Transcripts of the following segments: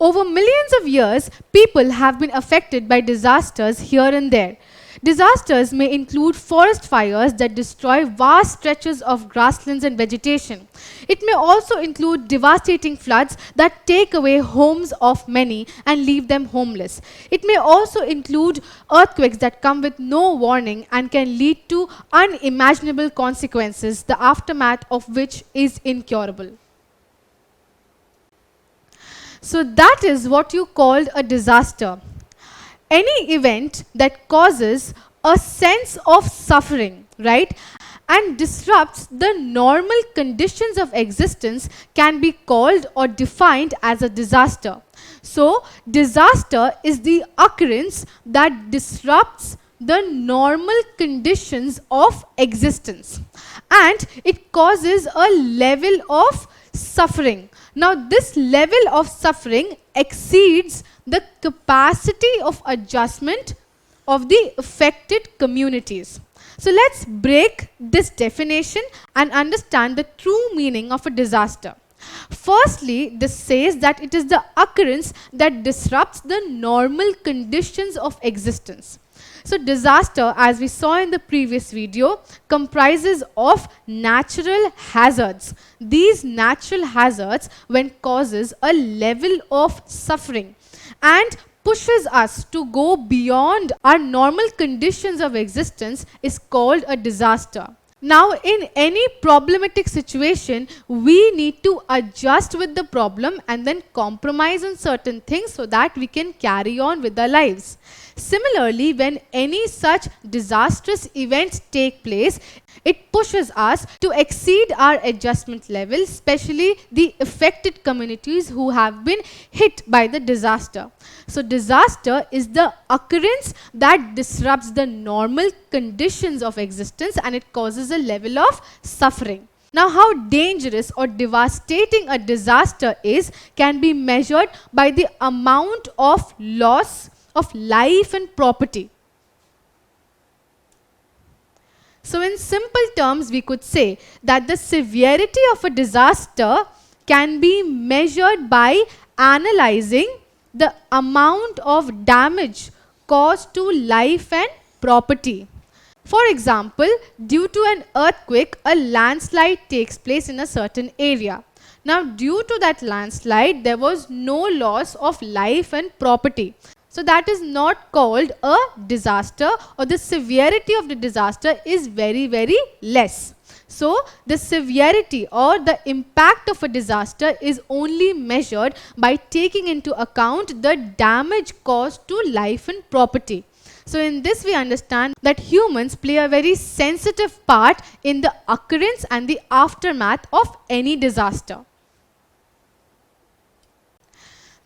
Over millions of years, people have been affected by disasters here and there. Disasters may include forest fires that destroy vast stretches of grasslands and vegetation. It may also include devastating floods that take away homes of many and leave them homeless. It may also include earthquakes that come with no warning and can lead to unimaginable consequences, the aftermath of which is incurable. So that is what you called a disaster. Any event that causes a sense of suffering, right, and disrupts the normal conditions of existence can be called or defined as a disaster. So, disaster is the occurrence that disrupts the normal conditions of existence, and it causes a level of suffering. Now, this level of suffering exceeds the capacity of adjustment of the affected communities. So let's break this definition and understand the true meaning of a disaster. Firstly, this says that it is the occurrence that disrupts the normal conditions of existence. So disaster, as we saw in the previous video, comprises of natural hazards. These natural hazards, when causes a level of suffering and pushes us to go beyond our normal conditions of existence, is called a disaster. Now, in any problematic situation, we need to adjust with the problem and then compromise on certain things so that we can carry on with our lives. Similarly, when any such disastrous events take place, it pushes us to exceed our adjustment level, especially the affected communities who have been hit by the disaster. So disaster is the occurrence that disrupts the normal conditions of existence and it causes a level of suffering. Now, how dangerous or devastating a disaster is can be measured by the amount of loss of life and property. So in simple terms, we could say that the severity of a disaster can be measured by analyzing the amount of damage caused to life and property. For example, due to an earthquake, a landslide takes place in a certain area. Now, due to that landslide, there was no loss of life and property. So that is not called a disaster, or the severity of the disaster is very, very less. So the severity or the impact of a disaster is only measured by taking into account the damage caused to life and property. So in this we understand that humans play a very sensitive part in the occurrence and the aftermath of any disaster.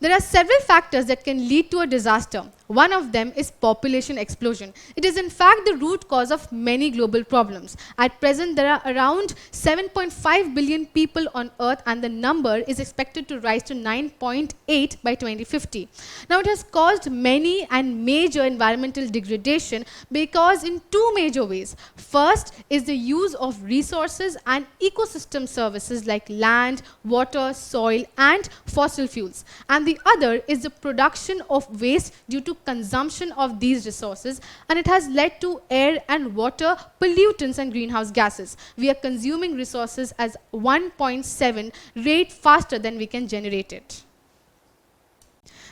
There are several factors that can lead to a disaster. One of them is population explosion. It is in fact the root cause of many global problems. At present, there are around 7.5 billion people on Earth, and the number is expected to rise to 9.8 by 2050. Now, it has caused many and major environmental degradation because in two major ways. First is the use of resources and ecosystem services like land, water, soil, and fossil fuels. And the other is the production of waste due to consumption of these resources, and it has led to air and water pollutants and greenhouse gases. We are consuming resources as 1.7 rate faster than we can generate it.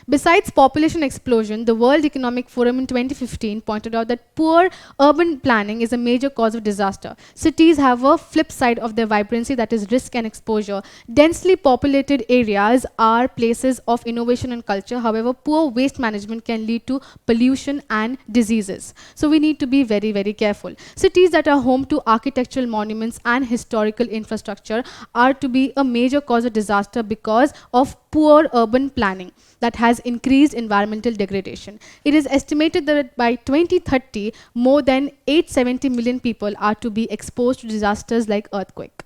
Besides population explosion, the World Economic Forum in 2015 pointed out that poor urban planning is a major cause of disaster. Cities have a flip side of their vibrancy, that is risk and exposure. Densely populated areas are places of innovation and culture. However, poor waste management can lead to pollution and diseases. So we need to be very, very careful. Cities that are home to architectural monuments and historical infrastructure are to be a major cause of disaster because of poor urban planning that has increased environmental degradation. It is estimated that by 2030, more than 870 million people are to be exposed to disasters like earthquake.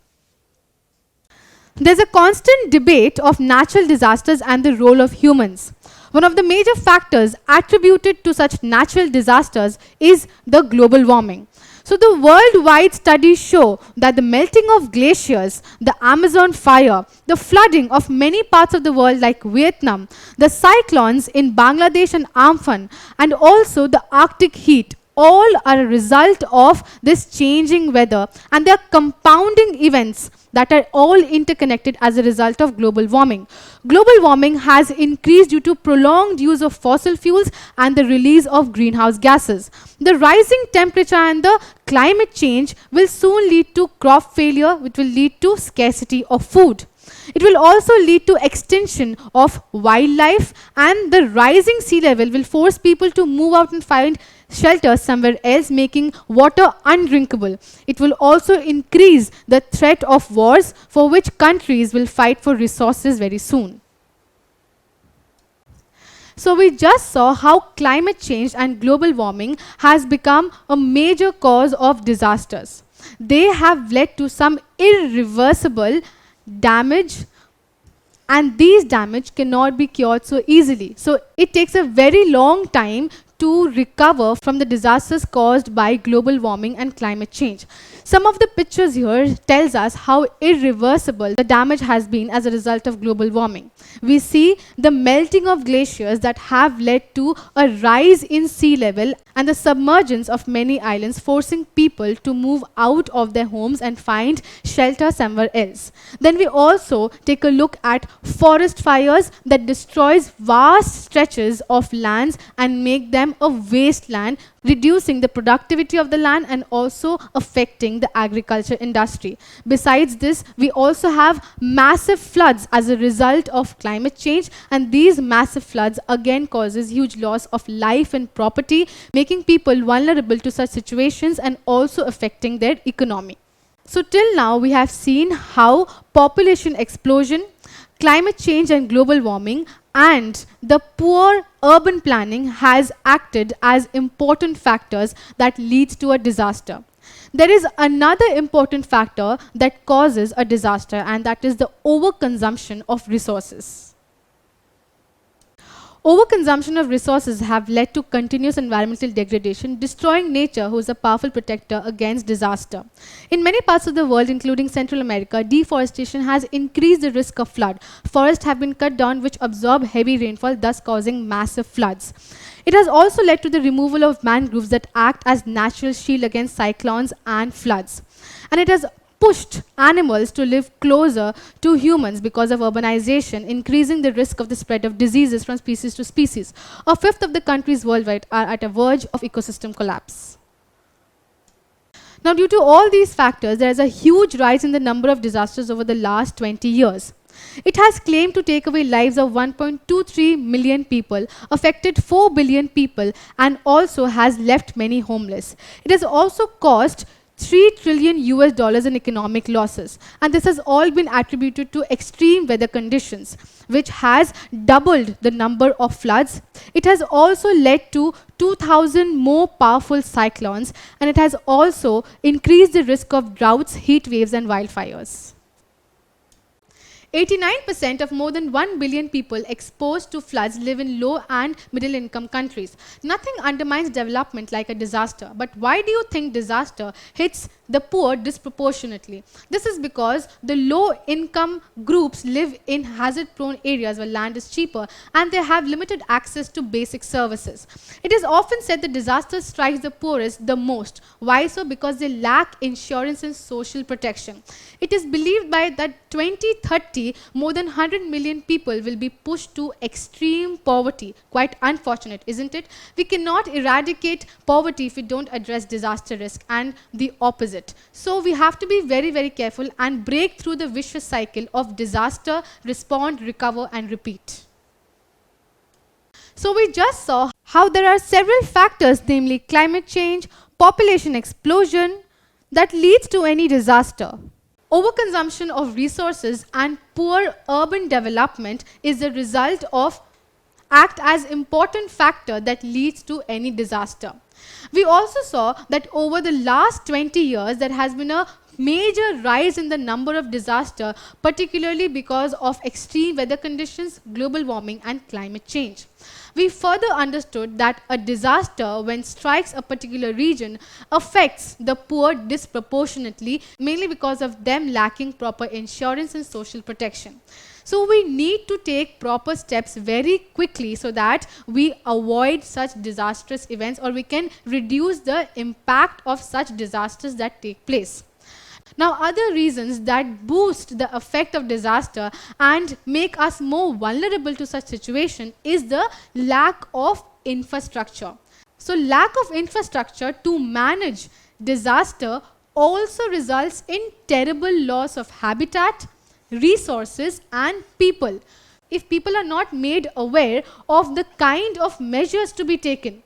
There's a constant debate of natural disasters and the role of humans. One of the major factors attributed to such natural disasters is the global warming. So the worldwide studies show that the melting of glaciers, the Amazon fire, the flooding of many parts of the world like Vietnam, the cyclones in Bangladesh and Amphan, and also the Arctic heat, all are a result of this changing weather, and they are compounding events that are all interconnected as a result of global warming. Global warming has increased due to prolonged use of fossil fuels and the release of greenhouse gases. The rising temperature and the climate change will soon lead to crop failure, which will lead to scarcity of food. It will also lead to extinction of wildlife, and the rising sea level will force people to move out and find shelter somewhere else, making water undrinkable. It will also increase the threat of wars for which countries will fight for resources very soon. So we just saw how climate change and global warming has become a major cause of disasters. They have led to some irreversible damage, and these damage cannot be cured so easily. So it takes a very long time to recover from the disasters caused by global warming and climate change. Some of the pictures here tells us how irreversible the damage has been as a result of global warming. We see the melting of glaciers that have led to a rise in sea level and the submergence of many islands, forcing people to move out of their homes and find shelter somewhere else. Then we also take a look at forest fires that destroys vast stretches of lands and make them a wasteland, reducing the productivity of the land and also affecting the agriculture industry. Besides this, we also have massive floods as a result of climate change, and these massive floods again causes huge loss of life and property, making people vulnerable to such situations and also affecting their economy. So till now we have seen how population explosion, climate change and global warming and the poor urban planning has acted as important factors that leads to a disaster. There is another important factor that causes a disaster, and that is the overconsumption of resources. Overconsumption of resources have led to continuous environmental degradation, destroying nature, who is a powerful protector against disaster. In many parts of the world, including Central America, deforestation has increased the risk of flood. Forests have been cut down, which absorb heavy rainfall, thus causing massive floods. It has also led to the removal of mangroves that act as natural shield against cyclones and floods. And it has pushed animals to live closer to humans because of urbanization, increasing the risk of the spread of diseases from species to species. A fifth of the countries worldwide are at a verge of ecosystem collapse. Now, due to all these factors, there is a huge rise in the number of disasters over the last 20 years. It has claimed to take away lives of 1.23 million people, affected 4 billion people, and also has left many homeless. It has also caused $3 trillion in economic losses. And this has all been attributed to extreme weather conditions, which has doubled the number of floods. It has also led to 2,000 more powerful cyclones, and it has also increased the risk of droughts, heat waves, and wildfires. 89% of more than 1 billion people exposed to floods live in low and middle income countries. Nothing undermines development like a disaster. But why do you think disaster hits the poor disproportionately? This is because the low income groups live in hazard prone areas where land is cheaper and they have limited access to basic services. It is often said that disaster strikes the poorest the most. Why so? Because they lack insurance and social protection. It is believed by that 2030, more than 100 million people will be pushed to extreme poverty. Quite unfortunate, isn't it? We cannot eradicate poverty if we don't address disaster risk, and the opposite. So we have to be very, very careful and break through the vicious cycle of disaster, respond, recover, and repeat. So we just saw how there are several factors, namely climate change, population explosion, that leads to any disaster. Overconsumption of resources and poor urban development is the result of act as important factor that leads to any disaster. We also saw that over the last 20 years there has been a major rise in the number of disasters, particularly because of extreme weather conditions, global warming, and climate change. we further understood that a disaster, when strikes a particular region, affects the poor disproportionately, mainly because of them lacking proper insurance and social protection. So we need to take proper steps very quickly so that we avoid such disastrous events, or we can reduce the impact of such disasters that take place. Now, other reasons that boost the effect of disaster and make us more vulnerable to such situation is the lack of infrastructure. So, lack of infrastructure to manage disaster also results in terrible loss of habitat, resources and people. If people are not made aware of the kind of measures to be taken,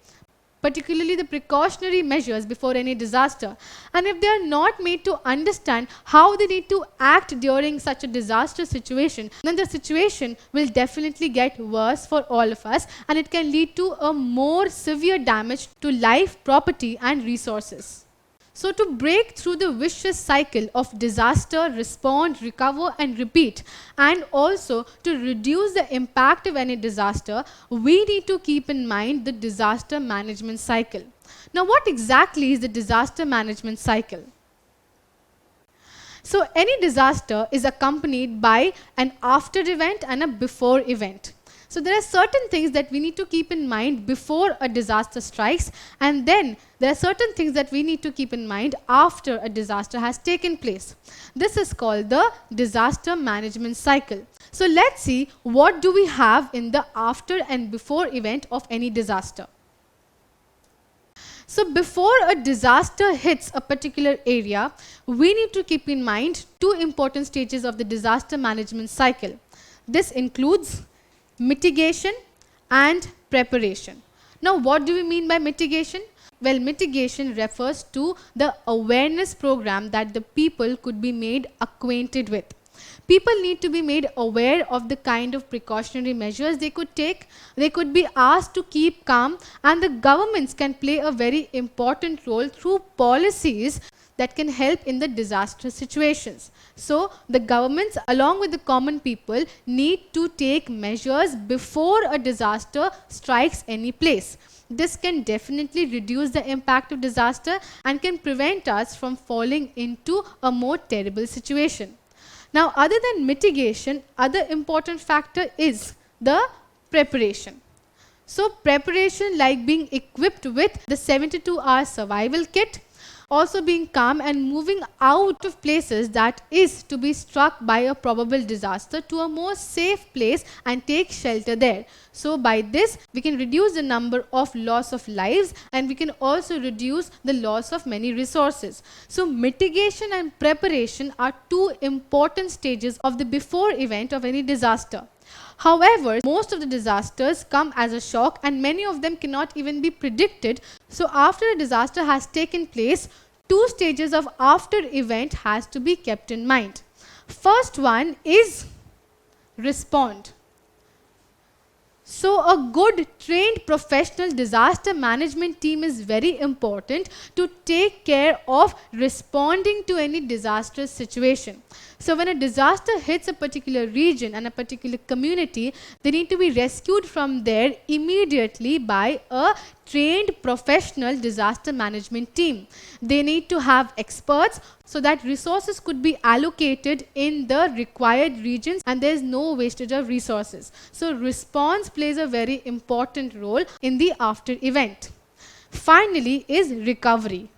particularly the precautionary measures before any disaster, and if they are not made to understand how they need to act during such a disaster situation, then the situation will definitely get worse for all of us, and it can lead to a more severe damage to life, property and resources. So to break through the vicious cycle of disaster, respond, recover and repeat, and also to reduce the impact of any disaster, we need to keep in mind the disaster management cycle. Now, what exactly is the disaster management cycle? So any disaster is accompanied by an after event and a before event. So there are certain things that we need to keep in mind before a disaster strikes, and then there are certain things that we need to keep in mind after a disaster has taken place. This is called the disaster management cycle. So let's see what do we have in the after and before event of any disaster. So before a disaster hits a particular area, we need to keep in mind two important stages of the disaster management cycle. This includes mitigation and preparation. Now, what do we mean by mitigation? Well, mitigation refers to the awareness program that the people could be made acquainted with. People need to be made aware of the kind of precautionary measures they could take. They could be asked to keep calm, and the governments can play a very important role through policies that can help in the disaster situations. So the governments along with the common people need to take measures before a disaster strikes any place. This can definitely reduce the impact of disaster and can prevent us from falling into a more terrible situation. Now, other than mitigation, other important factor is the preparation. So preparation, like being equipped with the 72-hour survival kit, also being calm and moving out of places that is to be struck by a probable disaster to a more safe place and take shelter there. So by this, we can reduce the number of loss of lives, and we can also reduce the loss of many resources. So mitigation and preparation are two important stages of the before event of any disaster. However, most of the disasters come as a shock, and many of them cannot even be predicted. So after a disaster has taken place, two stages of after event has to be kept in mind. First one is respond. So a good trained professional disaster management team is very important to take care of responding to any disastrous situation. So when a disaster hits a particular region and a particular community, they need to be rescued from there immediately by a trained professional disaster management team. They need to have experts so that resources could be allocated in the required regions and there is no wastage of resources. So response plays a very important role in the after event. Finally is recovery.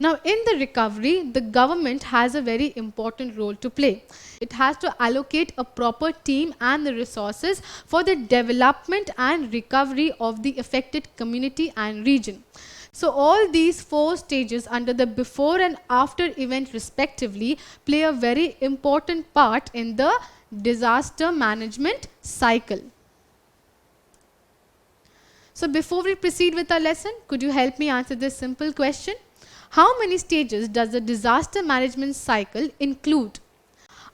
Now, in the recovery, the government has a very important role to play. It has to allocate a proper team and the resources for the development and recovery of the affected community and region. So, all these four stages under the before and after event respectively play a very important part in the disaster management cycle. So, before we proceed with our lesson, could you help me answer this simple question? How many stages does the disaster management cycle include?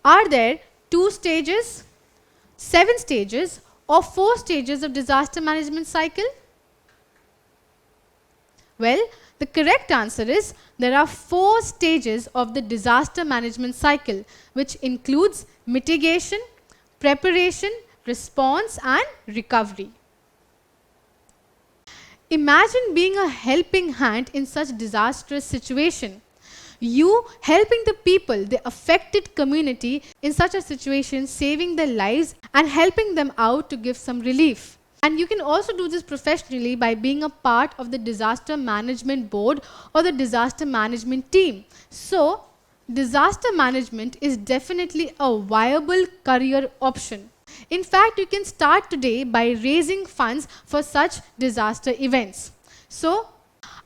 Are there 2 stages, 7 stages or 4 stages of disaster management cycle? Well, the correct answer is there are 4 stages of the disaster management cycle, which includes mitigation, preparation response and recovery. Imagine being a helping hand in such disastrous situation. You helping the people, the affected community in such a situation, saving their lives and helping them out to give some relief. And you can also do this professionally by being a part of the disaster management board or the disaster management team. So, disaster management is definitely a viable career option. In fact, you can start today by raising funds for such disaster events. So,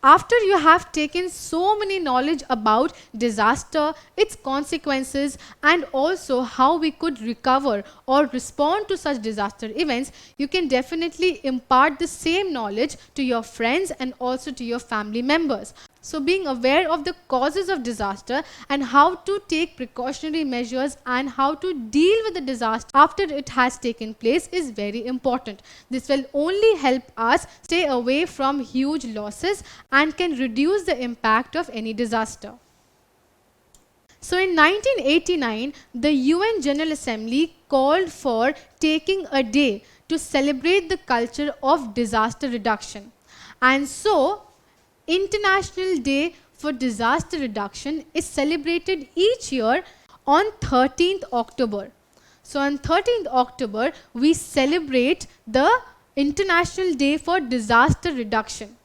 after you have taken so many knowledge about disaster, its consequences, and also how we could recover or respond to such disaster events, you can definitely impart the same knowledge to your friends and also to your family members. So being aware of the causes of disaster and how to take precautionary measures and how to deal with the disaster after it has taken place is very important. This will only help us stay away from huge losses and can reduce the impact of any disaster. So in 1989, the UN General Assembly called for taking a day to celebrate the culture of disaster reduction. And so, International Day for Disaster Reduction is celebrated each year on 13th October. So on 13th October, we celebrate the International Day for Disaster Reduction.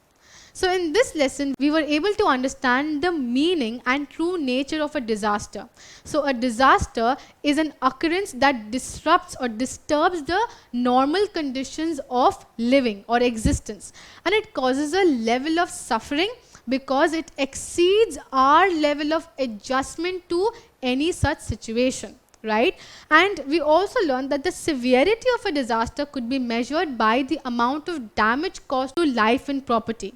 So in this lesson, we were able to understand the meaning and true nature of a disaster. So a disaster is an occurrence that disrupts or disturbs the normal conditions of living or existence. And it causes a level of suffering because it exceeds our level of adjustment to any such situation. Right? And we also learned that the severity of a disaster could be measured by the amount of damage caused to life and property.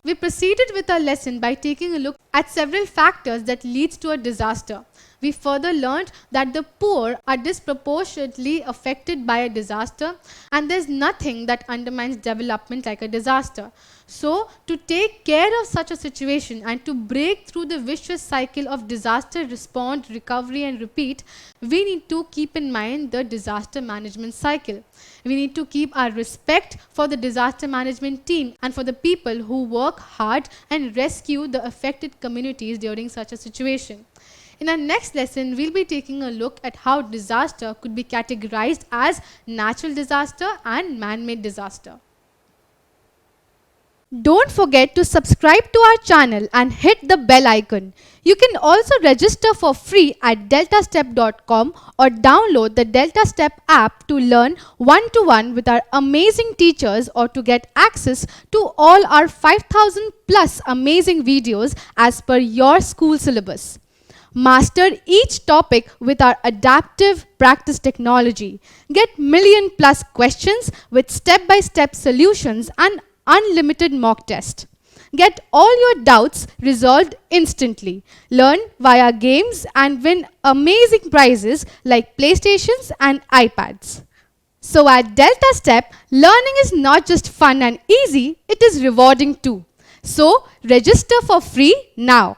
We proceeded with our lesson by taking a look at several factors that leads to a disaster. We further learned that the poor are disproportionately affected by a disaster, and there's nothing that undermines development like a disaster. So, to take care of such a situation and to break through the vicious cycle of disaster response, recovery and repeat, we need to keep in mind the disaster management cycle. We need to keep our respect for the disaster management team and for the people who work hard and rescue the affected communities during such a situation. In our next lesson, we'll be taking a look at how disaster could be categorized as natural disaster and man-made disaster. Don't forget to subscribe to our channel and hit the bell icon. You can also register for free at DeltaStep.com or download the DeltaStep app to learn one-to-one with our amazing teachers or to get access to all our 5,000 plus amazing videos as per your school syllabus. Master each topic with our adaptive practice technology. Get million plus questions with step-by-step solutions and unlimited mock test. Get all your doubts resolved instantly. Learn via games and win amazing prizes like PlayStations and iPads. So at DeltaStep, learning is not just fun and easy, it is rewarding too. So register for free now.